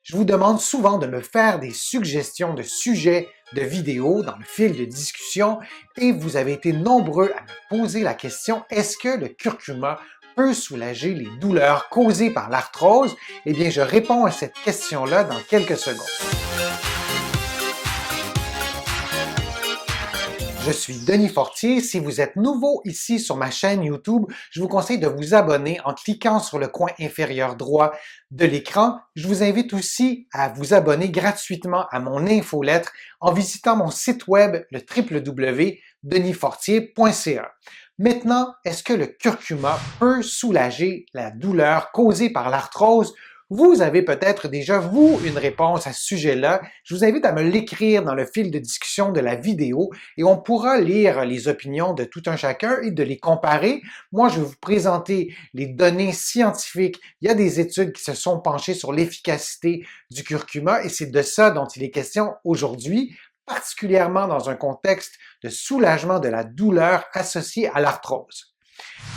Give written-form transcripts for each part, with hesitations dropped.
Je vous demande souvent de me faire des suggestions de sujets de vidéos dans le fil de discussion et vous avez été nombreux à me poser la question: est-ce que le curcuma peut soulager les douleurs causées par l'arthrose? Eh bien, je réponds à cette question-là dans quelques secondes. Je suis Denis Fortier. Si vous êtes nouveau ici sur ma chaîne YouTube, je vous conseille de vous abonner en cliquant sur le coin inférieur droit de l'écran. Je vous invite aussi à vous abonner gratuitement à mon infolettre en visitant mon site web, le www.denisfortier.ca. Maintenant, est-ce que le curcuma peut soulager la douleur causée par l'arthrose? Vous avez peut-être déjà, vous, une réponse à ce sujet-là. Je vous invite à me l'écrire dans le fil de discussion de la vidéo et on pourra lire les opinions de tout un chacun et de les comparer. Moi, je vais vous présenter les données scientifiques. Il y a des études qui se sont penchées sur l'efficacité du curcuma et c'est de ça dont il est question aujourd'hui, particulièrement dans un contexte de soulagement de la douleur associée à l'arthrose.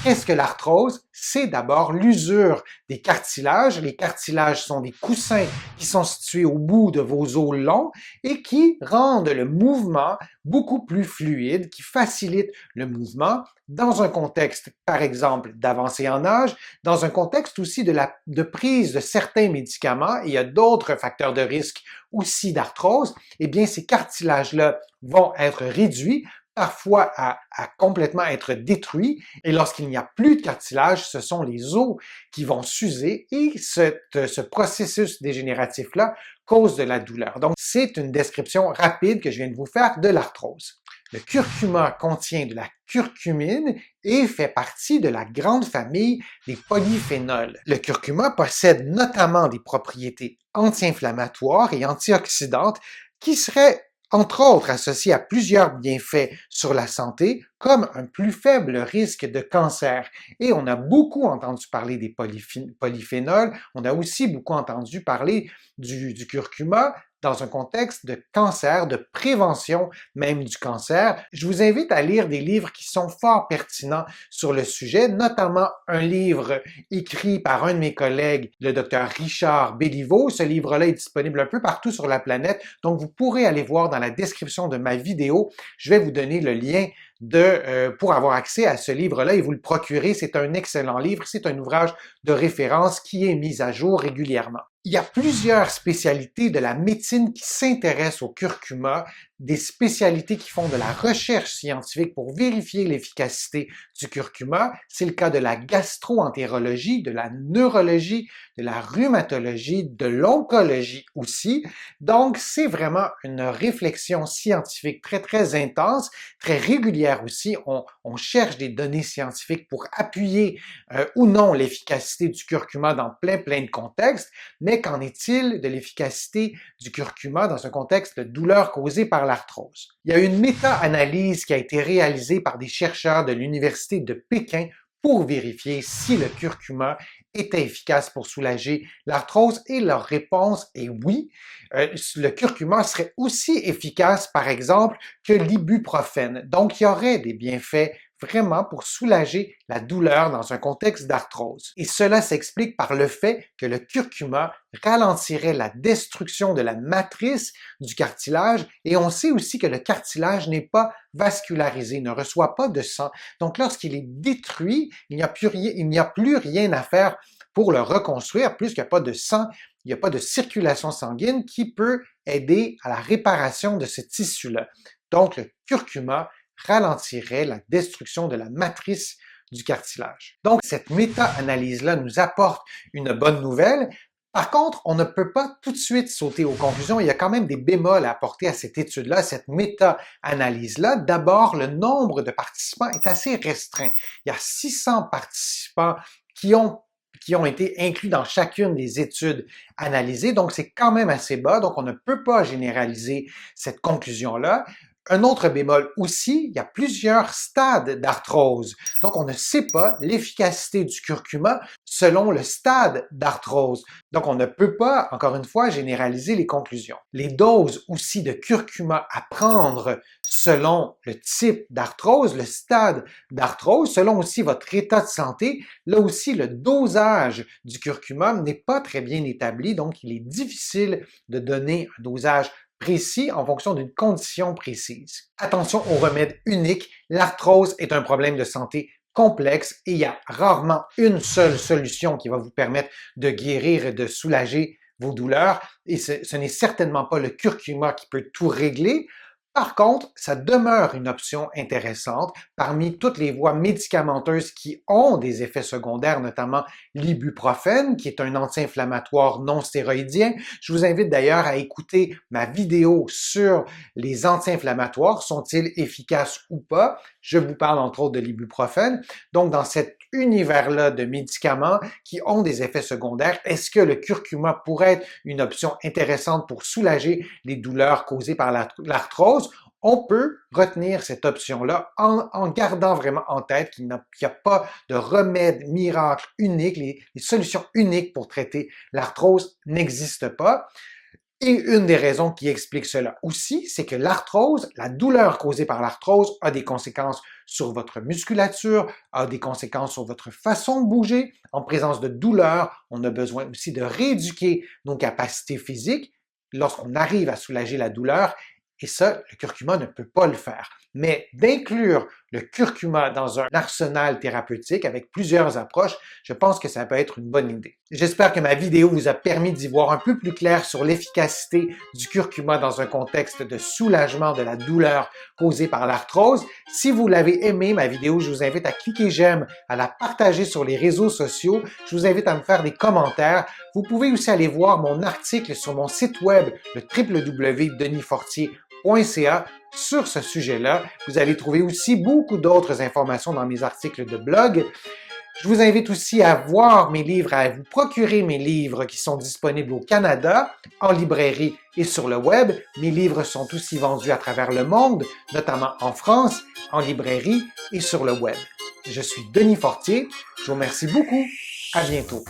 Qu'est-ce que l'arthrose? C'est d'abord l'usure des cartilages. Les cartilages sont des coussins qui sont situés au bout de vos os longs et qui rendent le mouvement beaucoup plus fluide, qui facilitent le mouvement dans un contexte, par exemple, d'avancée en âge, dans un contexte aussi de prise de certains médicaments, et il y a d'autres facteurs de risque aussi d'arthrose. Eh bien, ces cartilages-là vont être réduits, parfois à complètement être détruits. Et lorsqu'il n'y a plus de cartilage, ce sont les os qui vont s'user et ce processus dégénératif-là cause de la douleur. Donc, c'est une description rapide que je viens de vous faire de l'arthrose. Le curcuma contient de la curcumine et fait partie de la grande famille des polyphénols. Le curcuma possède notamment des propriétés anti-inflammatoires et antioxydantes qui seraient entre autres associés à plusieurs bienfaits sur la santé, comme un plus faible risque de cancer. Et on a beaucoup entendu parler des polyphénols, on a aussi beaucoup entendu parler du curcuma dans un contexte de cancer, de prévention même du cancer. Je vous invite à lire des livres qui sont fort pertinents sur le sujet, notamment un livre écrit par un de mes collègues, le docteur Richard Béliveau. Ce livre-là est disponible un peu partout sur la planète, donc vous pourrez aller voir dans la description de ma vidéo. Je vais vous donner le lien pour avoir accès à ce livre-là et vous le procurer. C'est un excellent livre, c'est un ouvrage de référence qui est mis à jour régulièrement. Il y a plusieurs spécialités de la médecine qui s'intéressent au curcuma, des spécialités qui font de la recherche scientifique pour vérifier l'efficacité du curcuma. C'est le cas de la gastro-entérologie, de la neurologie, de la rhumatologie, de l'oncologie aussi. Donc, c'est vraiment une réflexion scientifique très, très intense, très régulière aussi. On cherche des données scientifiques pour appuyer ou non l'efficacité du curcuma dans plein de contextes. Mais qu'en est-il de l'efficacité du curcuma dans un contexte de douleur causée par l'arthrose? Il y a une méta-analyse qui a été réalisée par des chercheurs de l'Université de Pékin pour vérifier si le curcuma était efficace pour soulager l'arthrose et leur réponse est oui. Le curcuma serait aussi efficace, par exemple, que l'ibuprofène. Donc, il y aurait des bienfaits vraiment pour soulager la douleur dans un contexte d'arthrose. Et cela s'explique par le fait que le curcuma ralentirait la destruction de la matrice du cartilage et on sait aussi que le cartilage n'est pas vascularisé, ne reçoit pas de sang. Donc lorsqu'il est détruit, il n'y a plus rien à faire pour le reconstruire, puisqu'il n'y a pas de sang, il n'y a pas de circulation sanguine qui peut aider à la réparation de ce tissu-là. Donc le curcuma ralentirait la destruction de la matrice du cartilage. Donc, cette méta-analyse-là nous apporte une bonne nouvelle. Par contre, on ne peut pas tout de suite sauter aux conclusions. Il y a quand même des bémols à apporter à cette étude-là, à cette méta-analyse-là. D'abord, le nombre de participants est assez restreint. Il y a 600 participants qui ont été inclus dans chacune des études analysées, donc c'est quand même assez bas, donc on ne peut pas généraliser cette conclusion-là. Un autre bémol aussi, il y a plusieurs stades d'arthrose. Donc, on ne sait pas l'efficacité du curcuma selon le stade d'arthrose. Donc, on ne peut pas, encore une fois, généraliser les conclusions. Les doses aussi de curcuma à prendre selon le type d'arthrose, le stade d'arthrose, selon aussi votre état de santé, là aussi, le dosage du curcuma n'est pas très bien établi, donc il est difficile de donner un dosage précis en fonction d'une condition précise. Attention aux remèdes uniques. L'arthrose est un problème de santé complexe et il y a rarement une seule solution qui va vous permettre de guérir et de soulager vos douleurs. Et ce n'est certainement pas le curcuma qui peut tout régler. Par contre, ça demeure une option intéressante parmi toutes les voies médicamenteuses qui ont des effets secondaires, notamment l'ibuprofène, qui est un anti-inflammatoire non stéroïdien. Je vous invite d'ailleurs à écouter ma vidéo sur les anti-inflammatoires. Sont-ils efficaces ou pas? Je vous parle entre autres de l'ibuprofène. Donc, dans cet univers-là de médicaments qui ont des effets secondaires, est-ce que le curcuma pourrait être une option intéressante pour soulager les douleurs causées par l'arthrose? On peut retenir cette option-là en gardant vraiment en tête qu'il n'y a pas de remède miracle unique, les solutions uniques pour traiter l'arthrose n'existent pas. Et une des raisons qui explique cela aussi, c'est que l'arthrose, la douleur causée par l'arthrose a des conséquences sur votre musculature, a des conséquences sur votre façon de bouger. En présence de douleur, on a besoin aussi de rééduquer nos capacités physiques lorsqu'on arrive à soulager la douleur. Et ça, le curcuma ne peut pas le faire. Mais d'inclure le curcuma dans un arsenal thérapeutique avec plusieurs approches, je pense que ça peut être une bonne idée. J'espère que ma vidéo vous a permis d'y voir un peu plus clair sur l'efficacité du curcuma dans un contexte de soulagement de la douleur causée par l'arthrose. Si vous l'avez aimé, ma vidéo, je vous invite à cliquer j'aime, à la partager sur les réseaux sociaux. Je vous invite à me faire des commentaires. Vous pouvez aussi aller voir mon article sur mon site web, le www.denisfortier.ca sur ce sujet-là. Vous allez trouver aussi beaucoup d'autres informations dans mes articles de blog. Je vous invite aussi à voir mes livres, à vous procurer mes livres qui sont disponibles au Canada, en librairie et sur le web. Mes livres sont aussi vendus à travers le monde, notamment en France, en librairie et sur le web. Je suis Denis Fortier. Je vous remercie beaucoup. À bientôt.